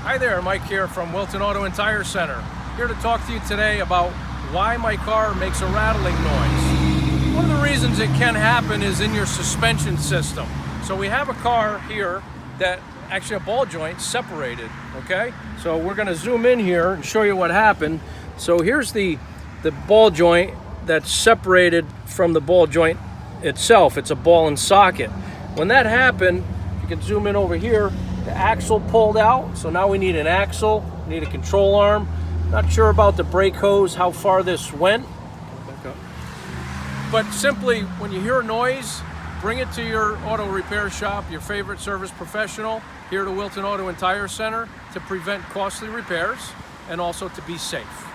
Hi there, Mike here from Wilton Auto and Tire Center. Here to talk to you today about why my car makes a rattling noise. One of the reasons it can happen is in your suspension system. So we have a car here that actually a ball joint separated, okay? So we're gonna zoom in here and show you what happened. So here's the ball joint that's separated from the ball joint itself. It's a ball and socket. When that happened, you can zoom in over here, the axle pulled out, so now we need an axle, we need a control arm. Not sure about the brake hose, how far this went. Back up. But simply, when you hear a noise, bring it to your auto repair shop, your favorite service professional, here to Wilton Auto and Tire Center, to prevent costly repairs and also to be safe.